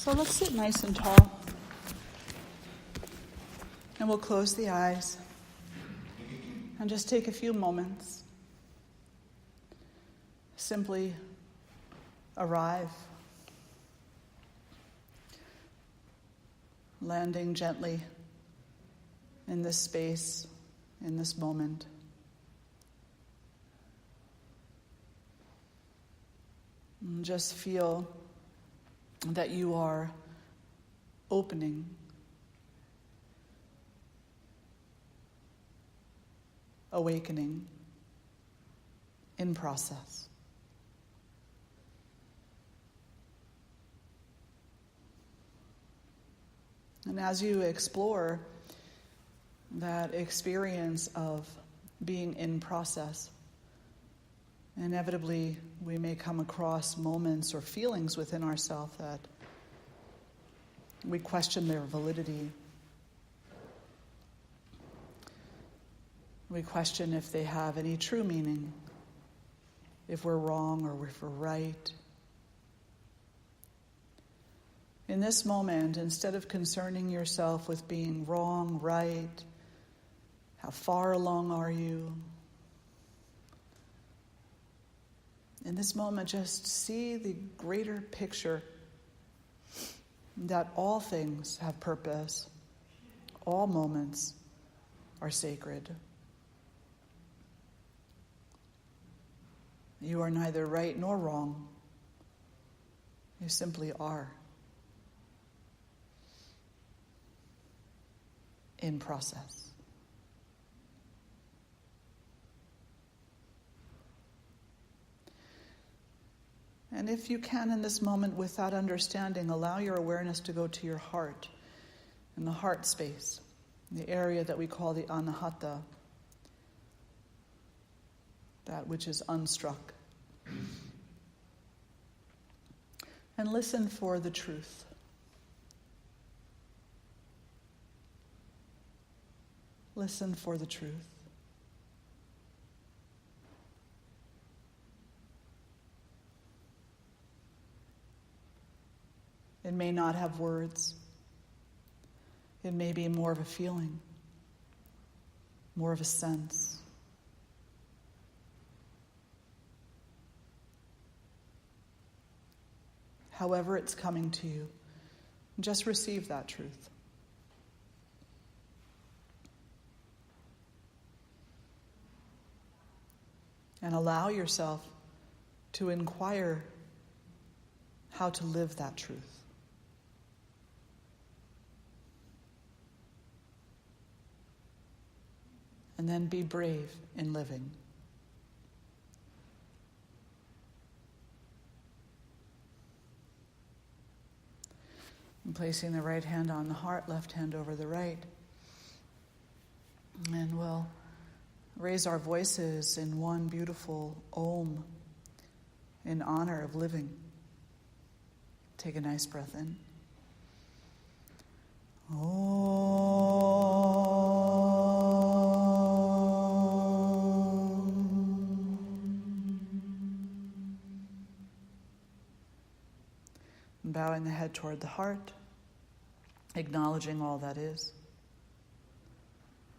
So let's sit nice and tall. And we'll close the eyes and just take a few moments. Simply arrive. Landing gently in this space, in this moment. And just feel that you are opening, awakening, in process. And as you explore that experience of being in process, inevitably we may come across moments or feelings within ourselves that we question their validity. We question if they have any true meaning, if we're wrong or if we're right. In this moment, instead of concerning yourself with being wrong, right, how far along are you? In this moment, just see the greater picture that all things have purpose, all moments are sacred. You are neither right nor wrong. You simply are. In process. And if you can in this moment with that understanding, allow your awareness to go to your heart, in the heart space, the area that we call the anahata, that which is unstruck. And listen for the truth. Listen for the truth. It may not have words. It may be more of a feeling, more of a sense. However it's coming to you, just receive that truth. And allow yourself to inquire how to live that truth. And then be brave in living. And placing the right hand on the heart, left hand over the right. And we'll raise our voices in one beautiful Om in honor of living. Take a nice breath in. Om. And bowing the head toward the heart, acknowledging all that is.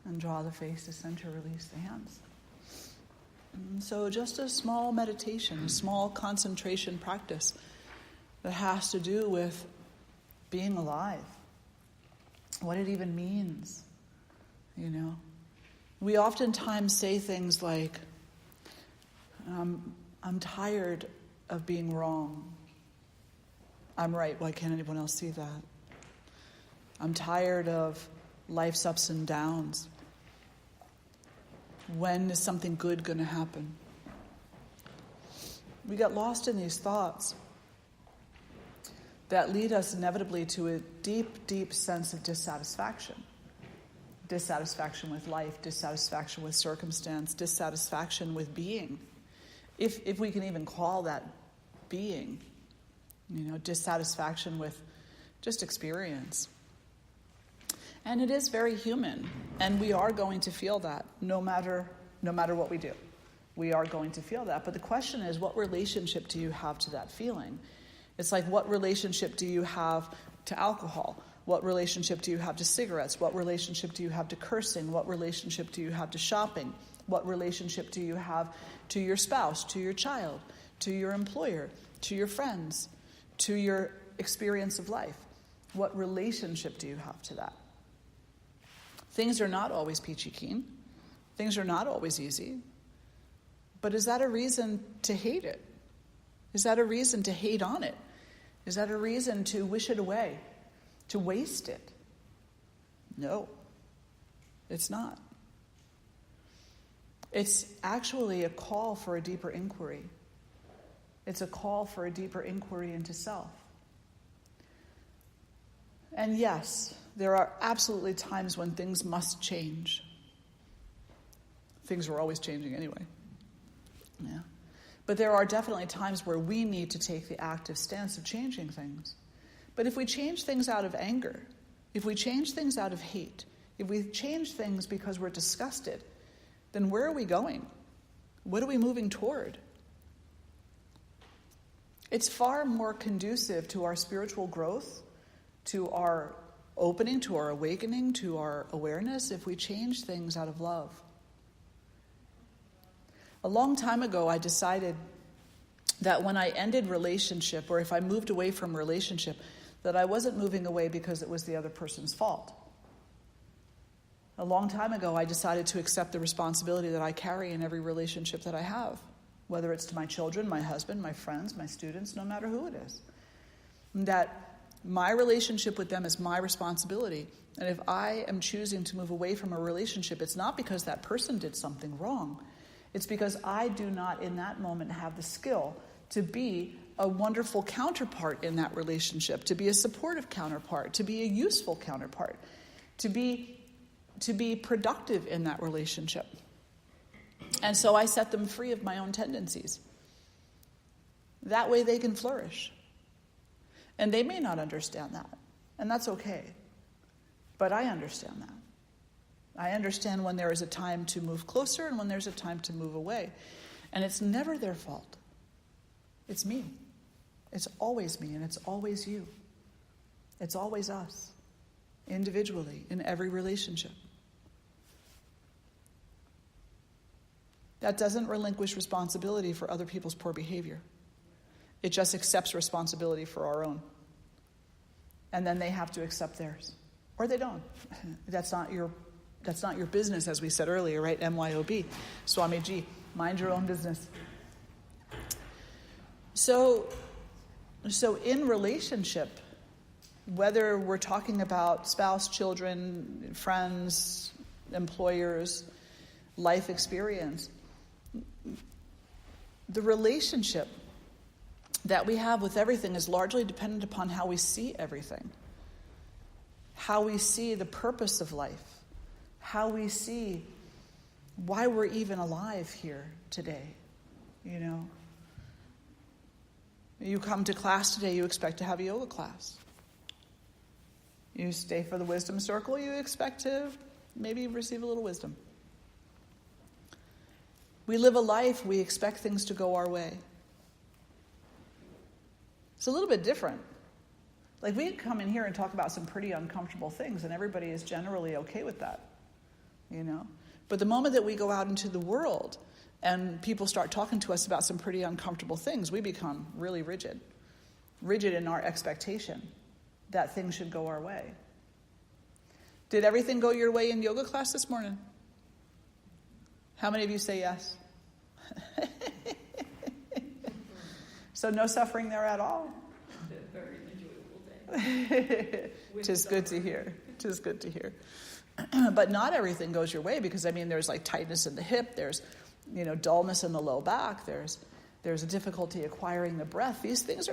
And draw the face to center, release the hands. And so just a small meditation, a small concentration practice that has to do with being alive, what it even means, you know. We oftentimes say things like, I'm tired of being wrong. I'm right, why can't anyone else see that? I'm tired of life's ups and downs. When is something good going to happen? We get lost in these thoughts that lead us inevitably to a deep, deep sense of dissatisfaction. Dissatisfaction with life, dissatisfaction with circumstance, dissatisfaction with being. If we can even call that being, you know, dissatisfaction with just experience. And it is very human, and we are going to feel that no matter what we do. We are going to feel that. But the question is, what relationship do you have to that feeling? It's like, what relationship do you have to alcohol? What relationship do you have to cigarettes? What relationship do you have to cursing? What relationship do you have to shopping? What relationship do you have to your spouse, to your child, to your employer, to your friends, to your experience of life? What relationship do you have to that? Things are not always peachy keen. Things are not always easy. But is that a reason to hate it? Is that a reason to hate on it? Is that a reason to wish it away? To waste it? No, it's not. It's actually a call for a deeper inquiry. It's a call for a deeper inquiry into self. And yes, there are absolutely times when things must change. Things are always changing anyway. Yeah. But there are definitely times where we need to take the active stance of changing things. But if we change things out of anger, if we change things out of hate, if we change things because we're disgusted, then where are we going? What are we moving toward? It's far more conducive to our spiritual growth, to our opening, to our awakening, to our awareness, if we change things out of love. A long time ago, I decided that when I ended relationship, or if I moved away from relationship, that I wasn't moving away because it was the other person's fault. A long time ago, I decided to accept the responsibility that I carry in every relationship that I have, whether it's to my children, my husband, my friends, my students, no matter who it is. That my relationship with them is my responsibility. And if I am choosing to move away from a relationship, it's not because that person did something wrong. It's because I do not in that moment have the skill to be a wonderful counterpart in that relationship, to be a supportive counterpart, to be a useful counterpart, to be productive in that relationship. And so I set them free of my own tendencies. That way they can flourish. And they may not understand that, and that's okay. But I understand that. I understand when there is a time to move closer and when there's a time to move away. And it's never their fault. It's me. It's always me, and it's always you. It's always us, individually, in every relationship. That doesn't relinquish responsibility for other people's poor behavior. It just accepts responsibility for our own. And then they have to accept theirs. Or they don't. That's not your business, as we said earlier, right? MYOB. Swamiji, mind your own business. So in relationship, whether we're talking about spouse, children, friends, employers, life experience, the relationship that we have with everything is largely dependent upon how we see everything, how we see the purpose of life, how we see why we're even alive here today, you know. You come to class today, you expect to have a yoga class. You stay for the wisdom circle, you expect to maybe receive a little wisdom. We live a life, we expect things to go our way. It's a little bit different. Like, we come in here and talk about some pretty uncomfortable things, and everybody is generally okay with that, you know. But the moment that we go out into the world and people start talking to us about some pretty uncomfortable things, we become really rigid in our expectation that things should go our way. Did everything go your way in yoga class this morning? How many of you say yes? So no suffering there at all? A very enjoyable day. Tis good to hear. Tis good to hear. But not everything goes your way, because, I mean, there's like tightness in the hip, there's, you know, dullness in the low back, there's a difficulty acquiring the breath. These things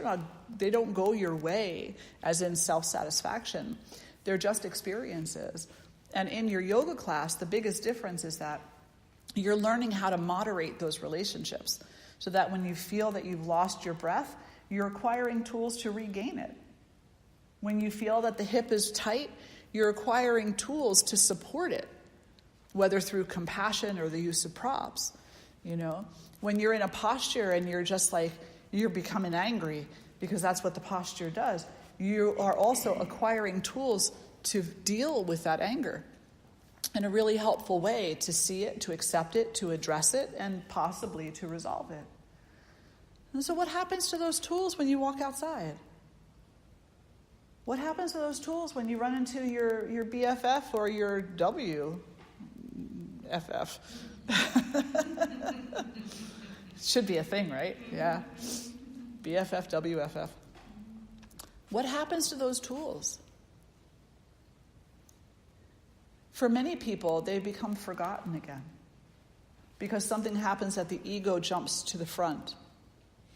they don't go your way as in self-satisfaction. They're just experiences. And in your yoga class, the biggest difference is that you're learning how to moderate those relationships, so that when you feel that you've lost your breath, you're acquiring tools to regain it. When you feel that the hip is tight, you're acquiring tools to support it, whether through compassion or the use of props, you know. When you're in a posture and you're just like, you're becoming angry, because that's what the posture does. You are also acquiring tools to deal with that anger in a really helpful way, to see it, to accept it, to address it, and possibly to resolve it. And so what happens to those tools when you walk outside? What happens to those tools when you run into your BFF or your WFF? Should be a thing, right? Yeah. BFF, WFF. What happens to those tools? For many people, they become forgotten again because something happens that the ego jumps to the front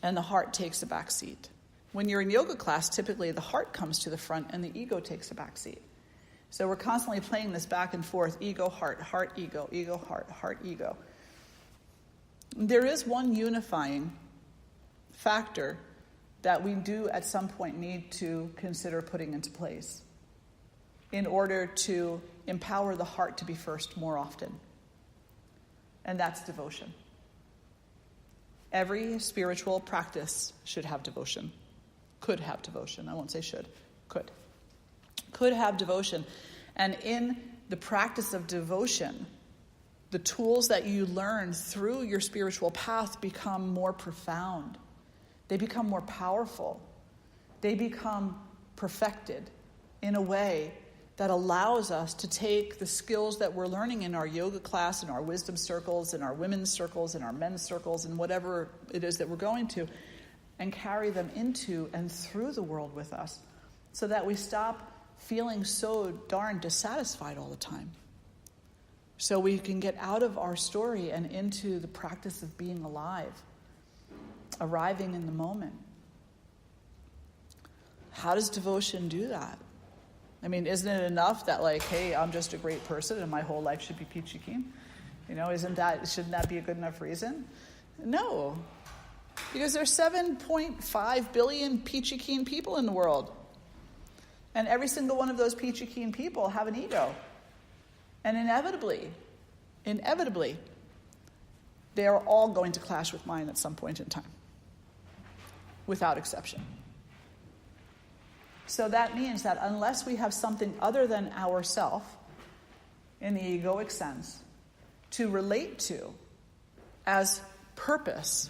and the heart takes a back seat. When you're in yoga class, typically the heart comes to the front and the ego takes a back seat. So we're constantly playing this back and forth, ego, heart, ego, heart, ego. There is one unifying factor that we do at some point need to consider putting into place in order to empower the heart to be first more often. And that's devotion. Every spiritual practice should have devotion. Could have devotion. I won't say should. Could. Could have devotion. And in the practice of devotion, the tools that you learn through your spiritual path become more profound. They become more powerful. They become perfected in a way that allows us to take the skills that we're learning in our yoga class, in our wisdom circles, in our women's circles, in our men's circles, and whatever it is that we're going to, and carry them into and through the world with us so that we stop feeling so darn dissatisfied all the time. So we can get out of our story and into the practice of being alive, arriving in the moment. How does devotion do that? I mean, isn't it enough that, like, hey, I'm just a great person and my whole life should be peachy keen? You know, shouldn't that be a good enough reason? No. Because there's 7.5 billion peachy keen people in the world. And every single one of those peachy keen people have an ego. And inevitably, they are all going to clash with mine at some point in time. Without exception. So that means that unless we have something other than ourself, in the egoic sense, to relate to as purpose,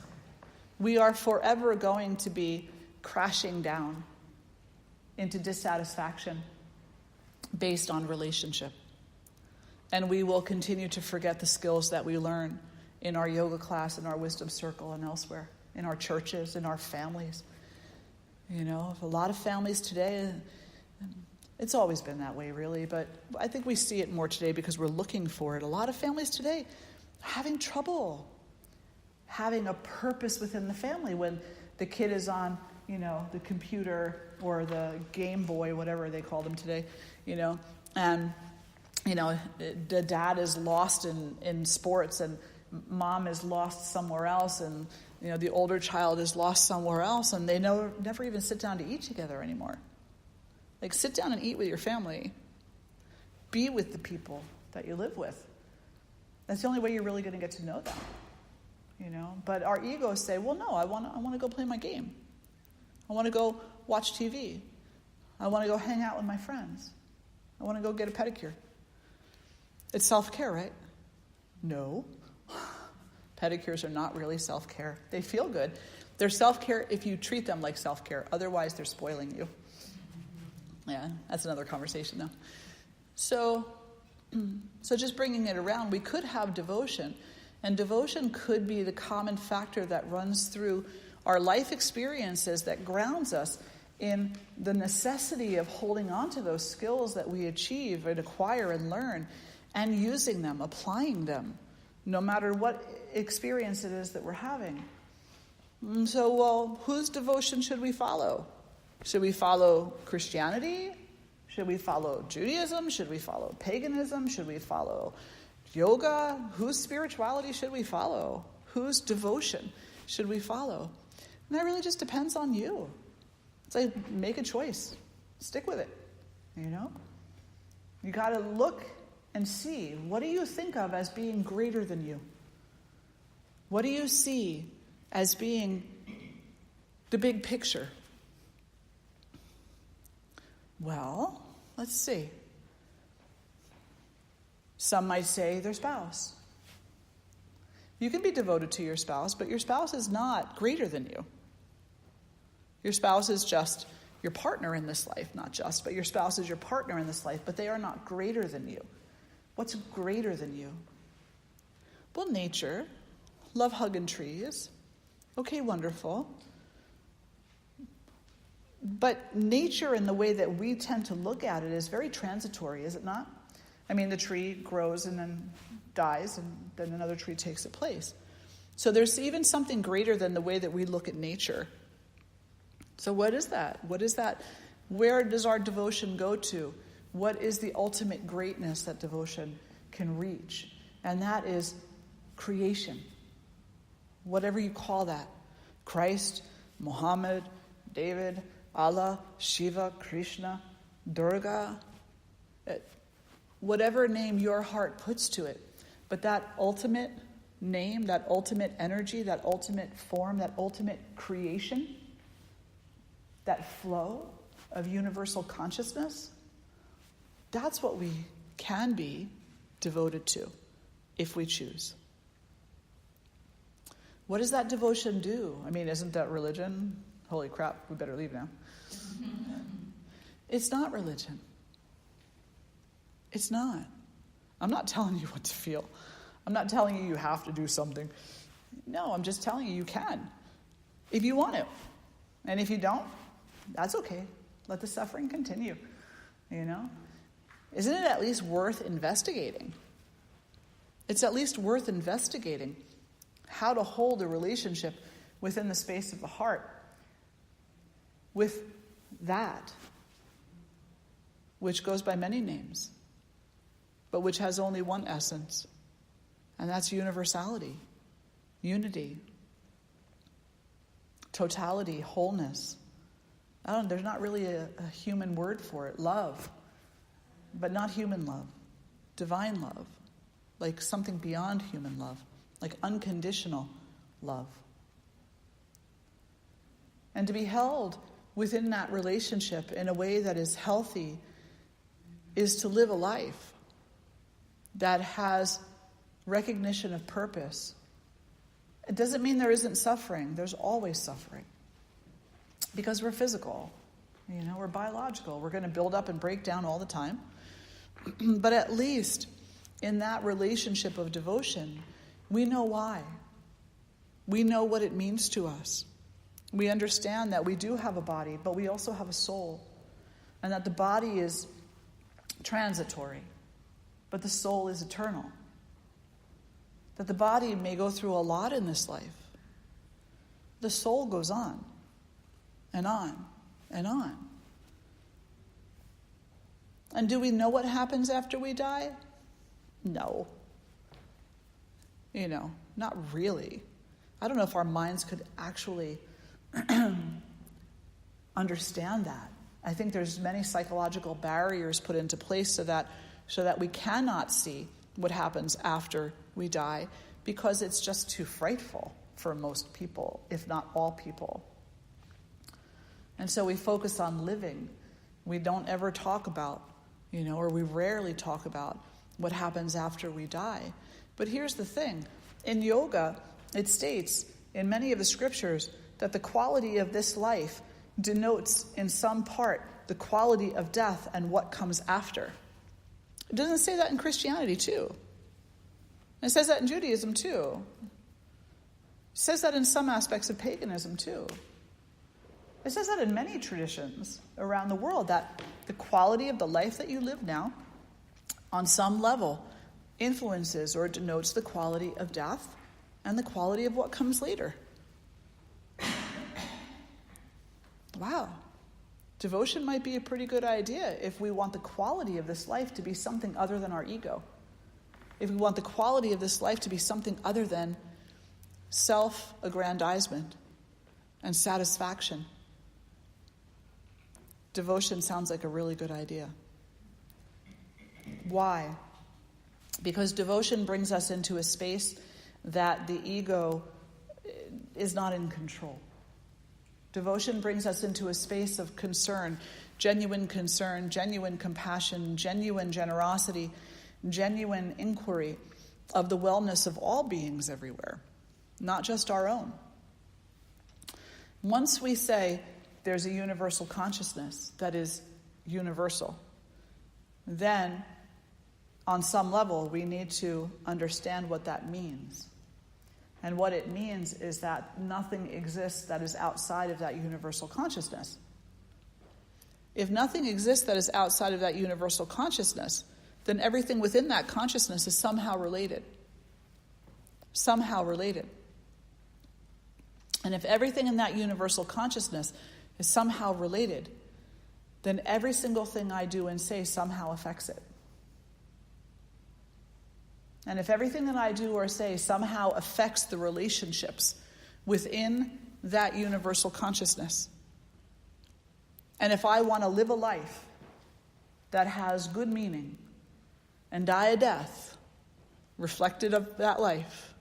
we are forever going to be crashing down into dissatisfaction based on relationship. And we will continue to forget the skills that we learn in our yoga class, in our wisdom circle, and elsewhere, in our churches, in our families. You know, a lot of families today, it's always been that way really, but I think we see it more today because we're looking for it. A lot of families today having trouble having a purpose within the family when the kid is on, you know, the computer or the Game Boy, whatever they call them today, you know, and, you know, the dad is lost in sports and mom is lost somewhere else and, you know, the older child is lost somewhere else and they never even sit down to eat together anymore. Like, sit down and eat with your family. Be with the people that you live with. That's the only way you're really going to get to know them. You know, but our egos say, well, no, I want to go play my game. I want to go watch TV. I want to go hang out with my friends. I want to go get a pedicure. It's self-care, right? No. Pedicures are not really self-care. They feel good. They're self-care if you treat them like self-care. Otherwise, they're spoiling you. Yeah, that's another conversation, though. So just bringing it around, we could have devotion. And devotion could be the common factor that runs through our life experiences that grounds us in the necessity of holding on to those skills that we achieve and acquire and learn and using them, applying them, no matter what experience it is that we're having. And so, well, whose devotion should we follow? Should we follow Christianity? Should we follow Judaism? Should we follow paganism? Should we follow yoga? Whose spirituality should we follow? Whose devotion should we follow? And that really just depends on you. It's like, make a choice. Stick with it, you know? You got to look and see, what do you think of as being greater than you? What do you see as being the big picture? Well, let's see. Some might say their spouse. You can be devoted to your spouse, but your spouse is not greater than you. Your spouse is just your partner in this life, not just, but your spouse is your partner in this life, but they are not greater than you. What's greater than you? Well, nature. Love hugging trees. Okay, wonderful. But nature, in the way that we tend to look at it, is very transitory, is it not? I mean, the tree grows and then dies, and then another tree takes its place. So there's even something greater than the way that we look at nature. So what is that? What is that? Where does our devotion go to? What is the ultimate greatness that devotion can reach? And that is creation. Whatever you call that. Christ, Muhammad, David, Allah, Shiva, Krishna, Durga, whatever name your heart puts to it. But that ultimate name, that ultimate energy, that ultimate form, that ultimate creation, that flow of universal consciousness, that's what we can be devoted to if we choose. What does that devotion do? I mean, isn't that religion? Holy crap, we better leave now. It's not religion. It's not. I'm not telling you what to feel. I'm not telling you you have to do something. No, I'm just telling you you can, if you want to. And if you don't, that's okay. Let the suffering continue, you know? Isn't it at least worth investigating? It's at least worth investigating how to hold a relationship within the space of the heart with that, which goes by many names, but which has only one essence, and that's universality, unity, totality, wholeness. There's not really a human word for it. Love, but not human love. Divine love, like something beyond human love, like unconditional love. And to be held within that relationship in a way that is healthy is to live a life that has recognition of purpose. It doesn't mean there isn't suffering. There's always suffering. Because we're physical, we're biological. We're going to build up and break down all the time. But at least in that relationship of devotion, we know why. We know what it means to us. We understand that we do have a body, but we also have a soul. And that the body is transitory, but the soul is eternal. That the body may go through a lot in this life. The soul goes on and on and on. And do we know what happens after we die? No. Not really. I don't know if our minds could actually understand that. I think there's many psychological barriers put into place so that we cannot see what happens after we die, because it's just too frightful for most people, if not all people. And so we focus on living. We don't ever talk about, or we rarely talk about what happens after we die. But here's the thing. In yoga, it states in many of the scriptures that the quality of this life denotes in some part the quality of death and what comes after. It doesn't say that in Christianity too. It says that in Judaism too. It says that in some aspects of paganism too. It says that in many traditions around the world, that the quality of the life that you live now, on some level, influences or denotes the quality of death and the quality of what comes later. Wow. Devotion might be a pretty good idea if we want the quality of this life to be something other than our ego. If we want the quality of this life to be something other than self-aggrandizement and satisfaction. Devotion sounds like a really good idea. Why? Because devotion brings us into a space that the ego is not in control. Devotion brings us into a space of concern. genuine concern, genuine compassion, genuine generosity, genuine inquiry of the wellness of all beings everywhere, not just our own. Once we say there's a universal consciousness that is universal, then on some level we need to understand what that means. And what it means is that nothing exists that is outside of that universal consciousness. If nothing exists that is outside of that universal consciousness, then everything within that consciousness is somehow related. Somehow related. And if everything in that universal consciousness is somehow related, then every single thing I do and say somehow affects it. And if everything that I do or say somehow affects the relationships within that universal consciousness, and if I want to live a life that has good meaning and die a death reflected of that life,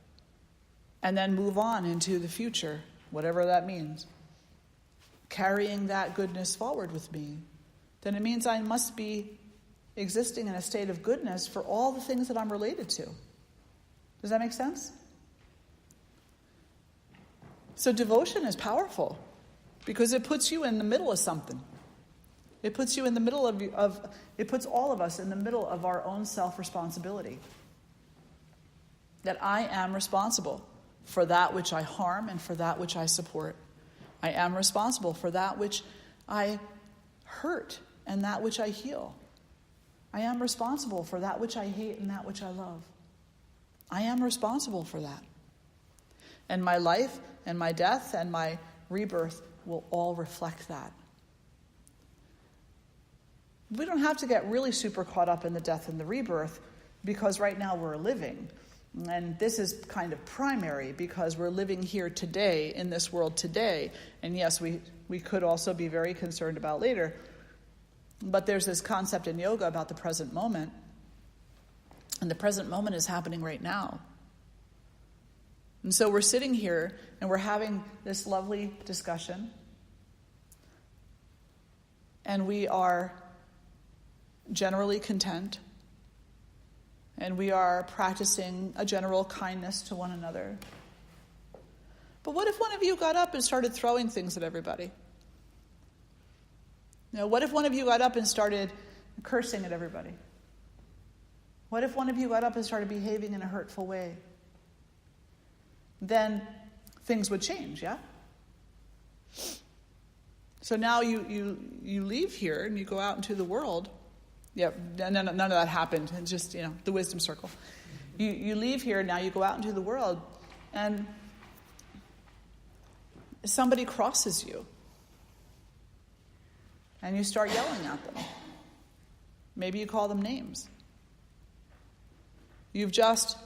and then move on into the future, whatever that means, carrying that goodness forward with me, then it means I must be existing in a state of goodness for all the things that I'm related to. Does that make sense? So devotion is powerful because it puts you in the middle of something. It puts you in the middle it puts all of us in the middle of our own self-responsibility. That I am responsible for that which I harm and for that which I support. I am responsible for that which I hurt and that which I heal. I am responsible for that which I hate and that which I love. I am responsible for that. And my life and my death and my rebirth will all reflect that. We don't have to get really super caught up in the death and the rebirth because right now we're living. And this is kind of primary because we're living here today, in this world today. And yes, we could also be very concerned about later. But there's this concept in yoga about the present moment. And the present moment is happening right now. And so we're sitting here and we're having this lovely discussion. And we are generally content. And we are practicing a general kindness to one another. But what if one of you got up and started throwing things at everybody? What if one of you got up and started cursing at everybody? What if one of you got up and started behaving in a hurtful way? Then things would change, yeah? So now you leave here and you go out into the world. Yeah, none of that happened. It's just, the wisdom circle. You leave here, now you go out into the world, and somebody crosses you. And you start yelling at them. Maybe you call them names. You've just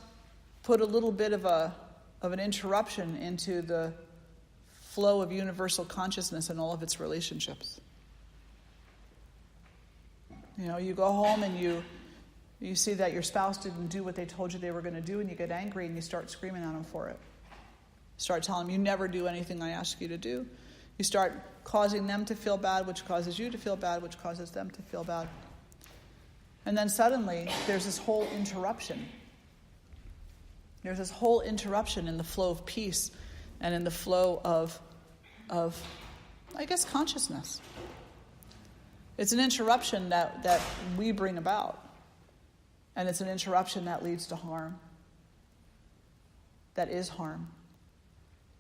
put a little bit of an interruption into the flow of universal consciousness and all of its relationships. You go home and you see that your spouse didn't do what they told you they were going to do, and you get angry and you start screaming at them for it. Start telling them, you never do anything I ask you to do. You start causing them to feel bad, which causes you to feel bad, which causes them to feel bad. And then suddenly, there's this whole interruption. There's this whole interruption in the flow of peace and in the flow of consciousness. It's an interruption that we bring about. And it's an interruption that leads to harm. That is harm.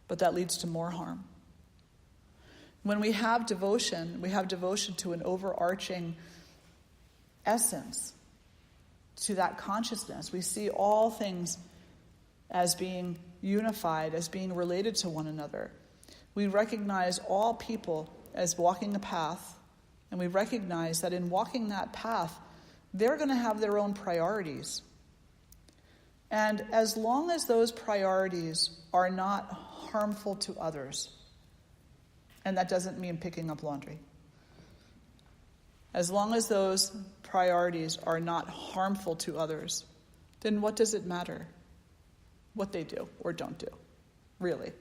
But that leads to more harm. When we have devotion to an overarching essence, to that consciousness. We see all things as being unified, as being related to one another. We recognize all people as walking a path, and we recognize that in walking that path, they're going to have their own priorities. And as long as those priorities are not harmful to others, and that doesn't mean picking up laundry. As long as those priorities are not harmful to others, then what does it matter what they do or don't do, really?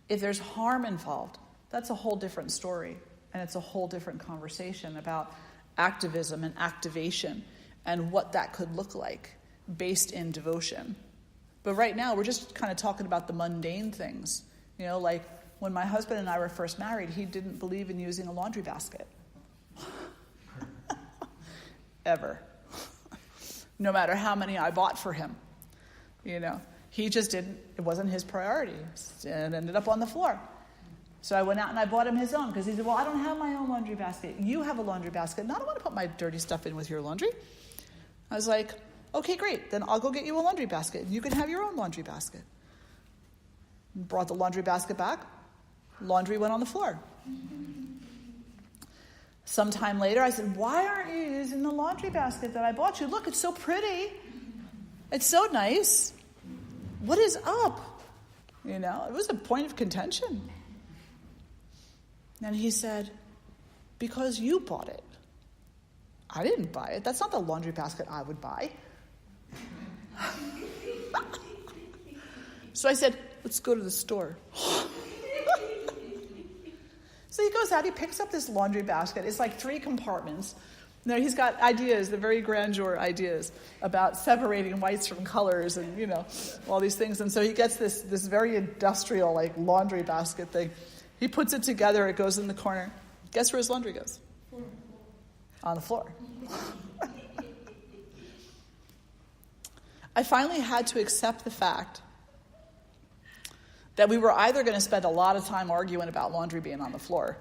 If there's harm involved, that's a whole different story. And it's a whole different conversation about activism and activation and what that could look like based in devotion. But right now, we're just kind of talking about the mundane things. Like when my husband and I were first married, he didn't believe in using a laundry basket. Ever. No matter how many I bought for him. He just didn't, it wasn't his priority. It ended up on the floor. So I went out and I bought him his own because he said, well, I don't have my own laundry basket. You have a laundry basket, and I don't want to put my dirty stuff in with your laundry. I was like, okay, great. Then I'll go get you a laundry basket. You can have your own laundry basket. Brought the laundry basket back. Laundry went on the floor. Sometime later, I said, why aren't you using the laundry basket that I bought you? Look, it's so pretty. It's so nice. What is up? It was a point of contention. And he said, because you bought it. I didn't buy it. That's not the laundry basket I would buy. So I said, let's go to the store. So he goes out, he picks up this laundry basket. It's like 3 compartments. He's got ideas, the very grandeur ideas about separating whites from colors and, all these things. And so he gets this very industrial, like, laundry basket thing. He puts it together, it goes in the corner. Guess where his laundry goes? On the floor. I finally had to accept the fact that we were either going to spend a lot of time arguing about laundry being on the floor,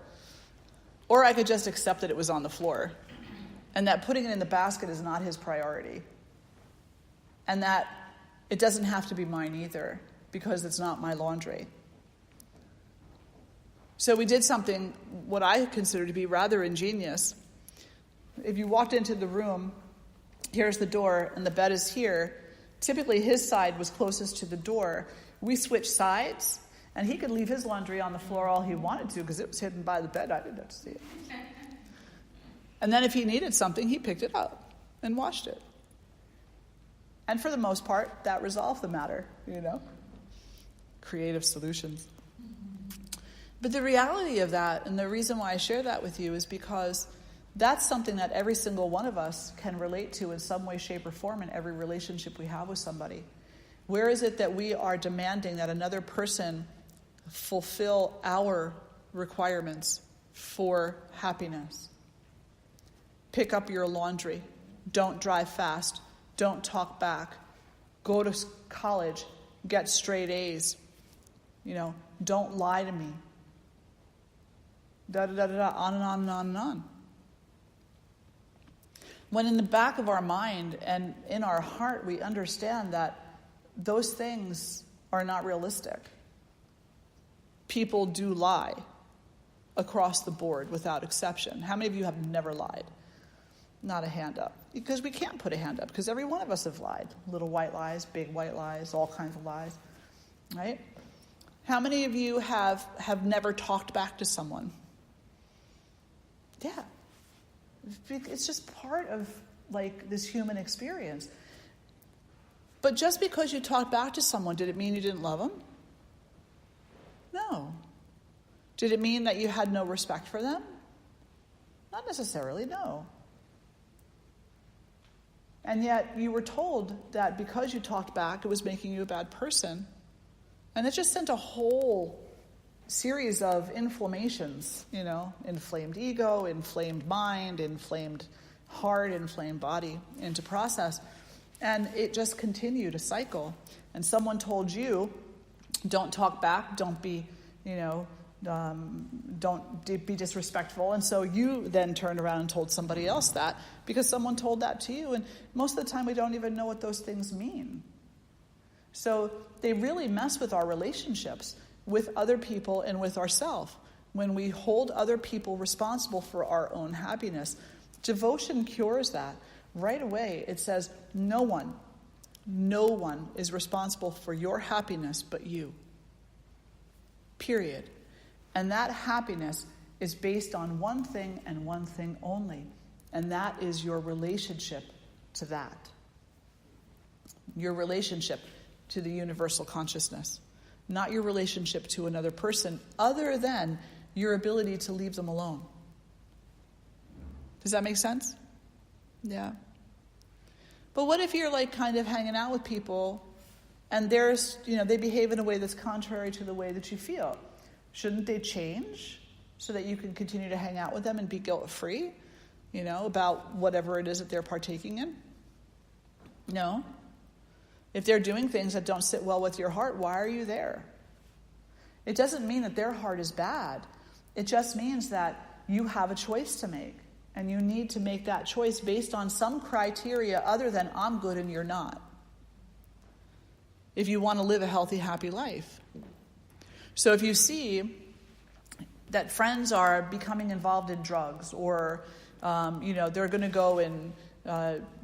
or I could just accept that it was on the floor, and that putting it in the basket is not his priority, and that it doesn't have to be mine either, because it's not my laundry. So we did something, what I consider to be rather ingenious. If you walked into the room, here's the door, and the bed is here. Typically, his side was closest to the door. We switched sides, and he could leave his laundry on the floor all he wanted to because it was hidden by the bed. I didn't have to see it. And then if he needed something, he picked it up and washed it. And for the most part, that resolved the matter, Creative solutions. But the reality of that, and the reason why I share that with you, is because that's something that every single one of us can relate to in some way, shape, or form in every relationship we have with somebody. Where is it that we are demanding that another person fulfill our requirements for happiness? Pick up your laundry. Don't drive fast. Don't talk back. Go to college. Get straight A's. Don't lie to me. Da-da-da-da-da, on and on and on and on. When in the back of our mind and in our heart we understand that those things are not realistic. People do lie across the board without exception. How many of you have never lied? Not a hand up. Because we can't put a hand up, because every one of us have lied. Little white lies, big white lies, all kinds of lies. Right? How many of you have never talked back to someone? Yeah. It's just part of, this human experience. But just because you talked back to someone, did it mean you didn't love them? No. Did it mean that you had no respect for them? Not necessarily, no. And yet you were told that because you talked back, it was making you a bad person. And it just sent a whole series of inflammations, inflamed ego, inflamed mind, inflamed heart, inflamed body into process. And it just continued a cycle. And someone told you, don't talk back, don't be, don't be disrespectful. And so you then turned around and told somebody else that because someone told that to you. And most of the time we don't even know what those things mean. So they really mess with our relationships with other people and with ourselves. When we hold other people responsible for our own happiness, devotion cures that. Right away, it says, no one is responsible for your happiness but you. Period. And that happiness is based on one thing and one thing only, and that is your relationship to that. Your relationship to the universal consciousness, not your relationship to another person, other than your ability to leave them alone. Does that make sense? Yeah. But what if you're like kind of hanging out with people and there's, they behave in a way that's contrary to the way that you feel? Shouldn't they change so that you can continue to hang out with them and be guilt-free, about whatever it is that they're partaking in? No. If they're doing things that don't sit well with your heart, why are you there? It doesn't mean that their heart is bad. It just means that you have a choice to make. And you need to make that choice based on some criteria other than I'm good and you're not. If you want to live a healthy, happy life. So if you see that friends are becoming involved in drugs or, they're going to go and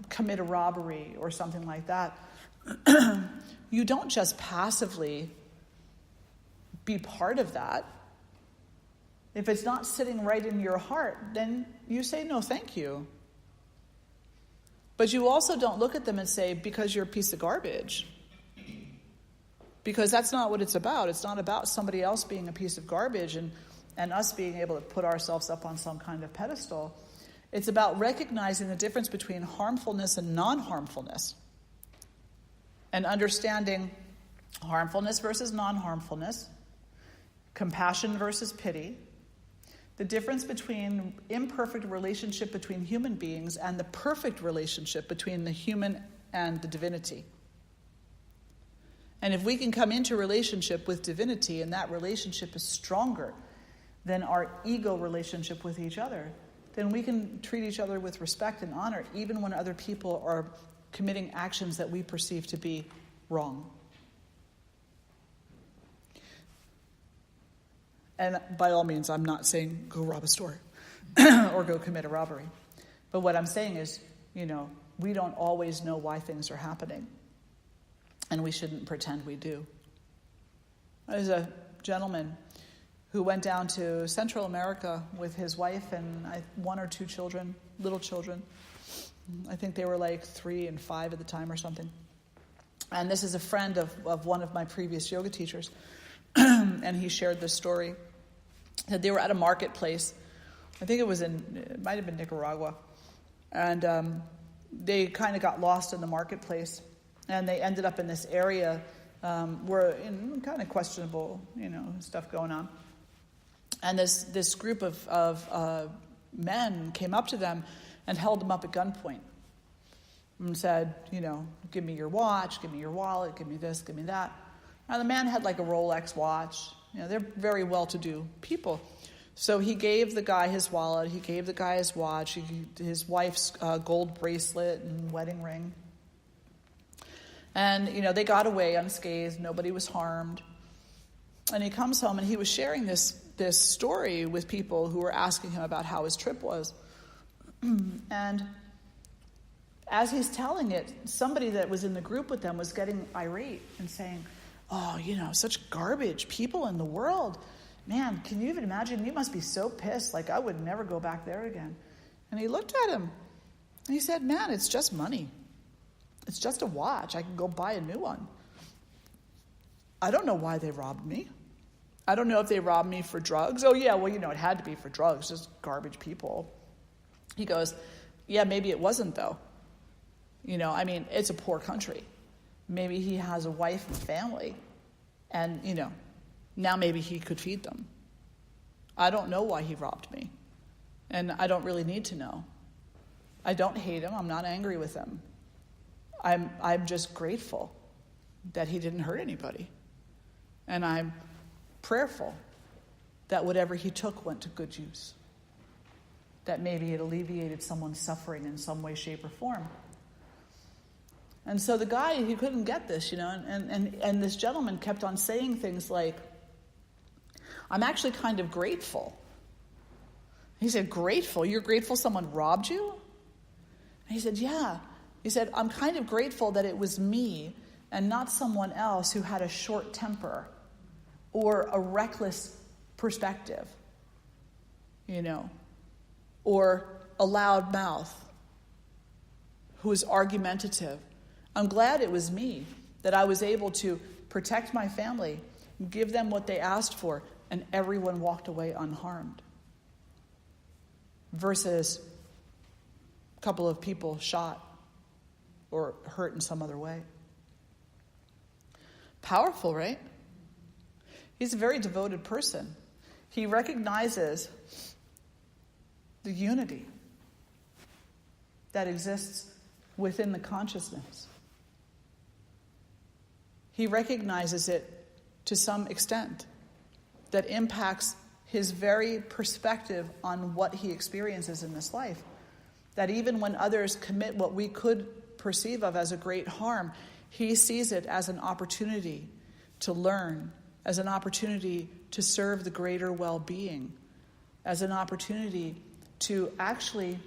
commit a robbery or something like that, you don't just passively be part of that. If it's not sitting right in your heart, then you say, no, thank you. But you also don't look at them and say, because you're a piece of garbage. Because that's not what it's about. It's not about somebody else being a piece of garbage and us being able to put ourselves up on some kind of pedestal. It's about recognizing the difference between harmfulness and non-harmfulness. And understanding harmfulness versus non-harmfulness, compassion versus pity, the difference between imperfect relationship between human beings and the perfect relationship between the human and the divinity. And if we can come into relationship with divinity and that relationship is stronger than our ego relationship with each other, then we can treat each other with respect and honor even when other people are committing actions that we perceive to be wrong. And by all means, I'm not saying go rob a store or go commit a robbery. But what I'm saying is, we don't always know why things are happening. And we shouldn't pretend we do. There's a gentleman who went down to Central America with his wife and 1 or 2 children, little children. I think they were like 3 and 5 at the time or something. And this is a friend of one of my previous yoga teachers. And he shared this story that they were at a marketplace. I think it might have been Nicaragua. And they kind of got lost in the marketplace. And they ended up in this area where kind of questionable, stuff going on. And this group of men came up to them and held them up at gunpoint and said, give me your watch, give me your wallet, give me this, give me that. Now, the man had like a Rolex watch. They're very well-to-do people. So he gave the guy his wallet. He gave the guy his watch, his wife's gold bracelet and wedding ring. And, they got away unscathed. Nobody was harmed. And he comes home and he was sharing this story with people who were asking him about how his trip was. And as he's telling it, somebody that was in the group with them was getting irate and saying, oh, such garbage people in the world. Man, can you even imagine? You must be so pissed. Like, I would never go back there again. And he looked at him and he said, man, it's just money. It's just a watch. I can go buy a new one. I don't know why they robbed me. I don't know if they robbed me for drugs. Oh, yeah, well, it had to be for drugs, just garbage people. He goes, yeah, maybe it wasn't, though. It's a poor country. Maybe he has a wife and family, and, now maybe he could feed them. I don't know why he robbed me, and I don't really need to know. I don't hate him. I'm not angry with him. I'm just grateful that he didn't hurt anybody. And I'm prayerful that whatever he took went to good use. That maybe it alleviated someone's suffering in some way, shape, or form. And so the guy, he couldn't get this, and this gentleman kept on saying things like, I'm actually kind of grateful. He said, grateful? You're grateful someone robbed you? And he said, yeah. He said, I'm kind of grateful that it was me and not someone else who had a short temper or a reckless perspective, or a loud mouth who was argumentative. I'm glad it was me, that I was able to protect my family, give them what they asked for, and everyone walked away unharmed. Versus couple of people shot or hurt in some other way. Powerful, right? He's a very devoted person. He recognizes the unity that exists within the consciousness. He recognizes it to some extent that impacts his very perspective on what he experiences in this life. That even when others commit what we could perceive of as a great harm, he sees it as an opportunity to learn, as an opportunity to serve the greater well-being, as an opportunity to actually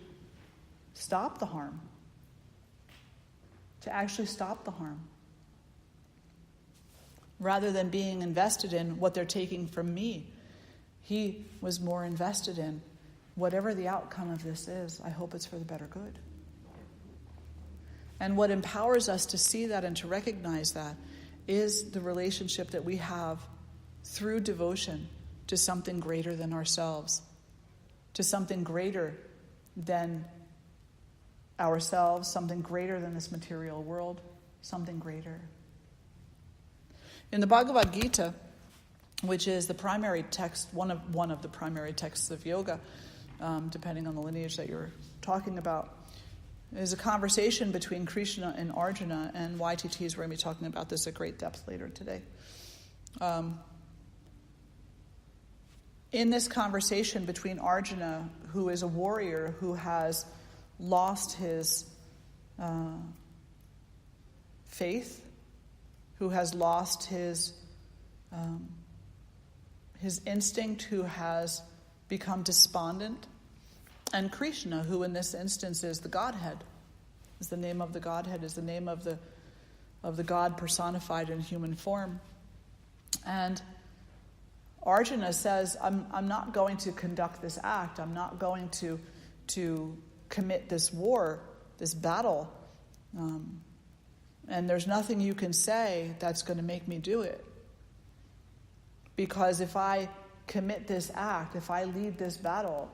stop the harm. To actually stop the harm. Rather than being invested in what they're taking from me, he was more invested in whatever the outcome of this is, I hope it's for the better good. And what empowers us to see that and to recognize that is the relationship that we have through devotion to something greater than ourselves, to something greater than ourselves, something greater than this material world, something greater. In the Bhagavad Gita, which is the primary text, one of the primary texts of yoga, depending on the lineage that you're talking about, is a conversation between Krishna and Arjuna, and YTT is going to be talking about this at great depth later today. In this conversation between Arjuna, who is a warrior who has lost his faith, who has lost his instinct, who has become despondent, and Krishna, who in this instance is the Godhead, is the name of the Godhead, is the name of the God personified in human form. And Arjuna says, I'm not going to conduct this act. I'm not going to commit this war, this battle. And there's nothing you can say that's going to make me do it. Because if I commit this act, if I lead this battle,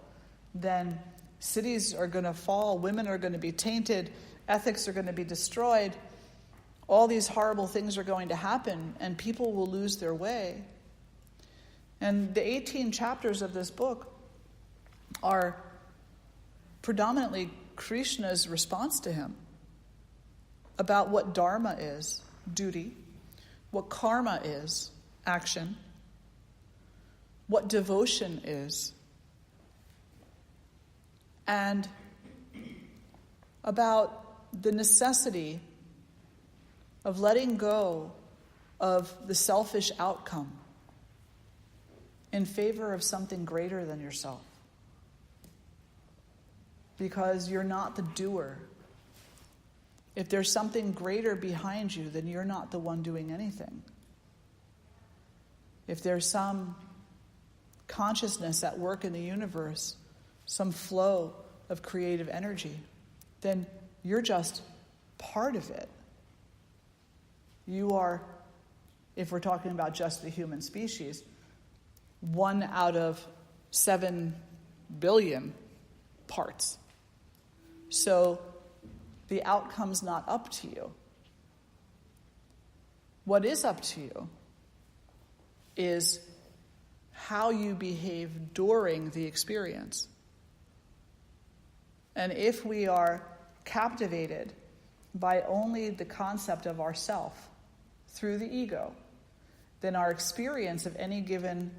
then cities are going to fall, women are going to be tainted, ethics are going to be destroyed, all these horrible things are going to happen, and people will lose their way. And the 18 chapters of this book are predominantly Krishna's response to him about what dharma is, duty, what karma is, action, what devotion is, and about the necessity of letting go of the selfish outcome in favor of something greater than yourself. Because you're not the doer. If there's something greater behind you, then you're not the one doing anything. If there's some consciousness at work in the universe, some flow of creative energy, then you're just part of it. You are, if we're talking about just the human species, 1 out of 7 billion parts. So the outcome's not up to you. What is up to you is how you behave during the experience. And if we are captivated by only the concept of ourself through the ego, then our experience of any given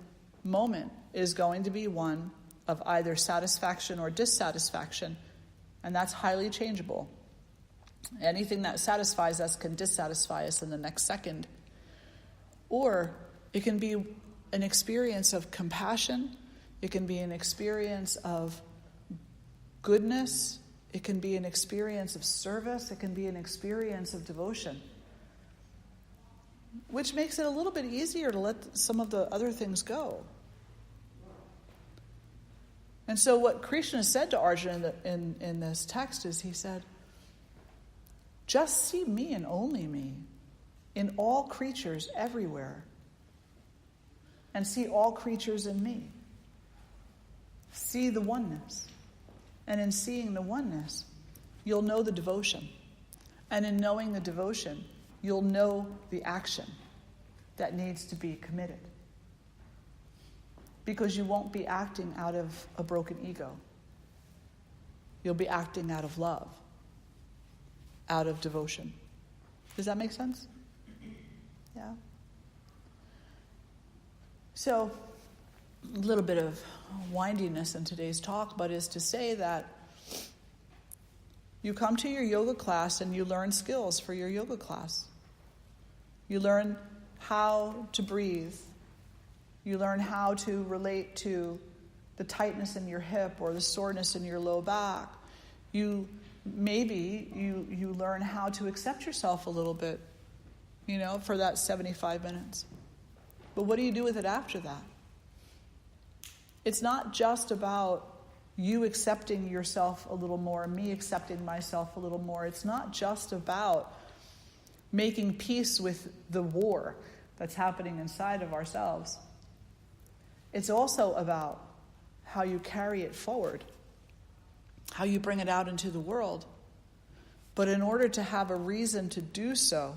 moment is going to be one of either satisfaction or dissatisfaction, and that's highly changeable. Anything that satisfies us can dissatisfy us in the next second. Or it can be an experience of compassion, it can be an experience of goodness, it can be an experience of service, it can be an experience of devotion, which makes it a little bit easier to let some of the other things go. And so what Krishna said to Arjuna in this text is, he said, just see me and only me in all creatures everywhere, and see all creatures in me. See the oneness. And in seeing the oneness, you'll know the devotion. And in knowing the devotion, you'll know the action that needs to be committed. Because you won't be acting out of a broken ego. You'll be acting out of love, out of devotion. Does that make sense? Yeah. So, a little bit of windiness in today's talk, but is to say that you come to your yoga class and you learn skills for your yoga class. You learn how to breathe. You learn how to relate to the tightness in your hip or the soreness in your low back. You learn how to accept yourself a little bit, for that 75 minutes. But what do you do with it after that? It's not just about you accepting yourself a little more, me accepting myself a little more. It's not just about making peace with the war that's happening inside of ourselves. It's also about how you carry it forward, how you bring it out into the world. But in order to have a reason to do so,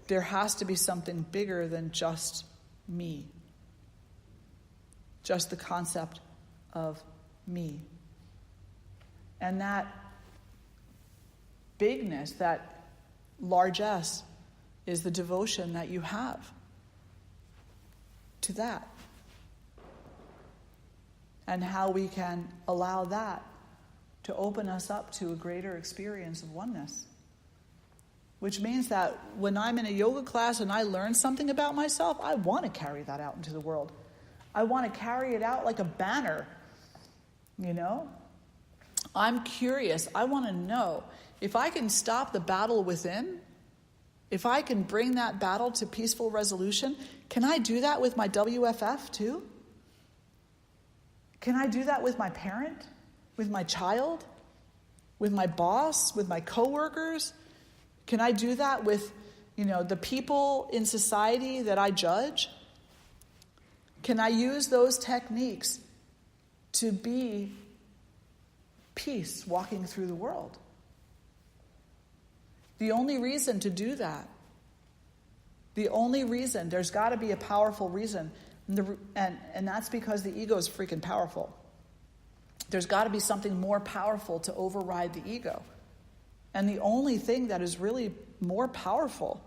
there has to be something bigger than just me, just the concept of me. And that bigness, that largesse, is the devotion that you have to that. And how we can allow that to open us up to a greater experience of oneness. Which means that when I'm in a yoga class and I learn something about myself, I want to carry that out into the world. I want to carry it out like a banner, I'm curious. I want to know if I can stop the battle within, if I can bring that battle to peaceful resolution, can I do that with my WFF too? Can I do that with my parent, with my child, with my boss, with my coworkers? Can I do that with, the people in society that I judge? Can I use those techniques to be peace walking through the world? The only reason to do that, there's got to be a powerful reason, and that's because the ego is freaking powerful. There's got to be something more powerful to override the ego. And the only thing that is really more powerful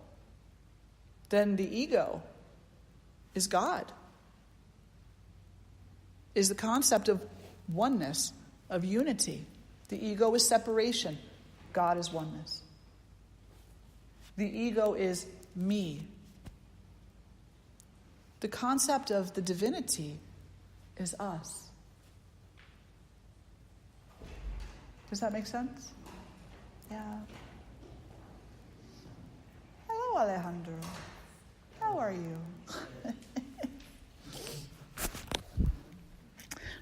than the ego is God. Is the concept of oneness, of unity. The ego is separation. God is oneness. The ego is me. The concept of the divinity is us. Does that make sense? Yeah. Hello, Alejandro. How are you?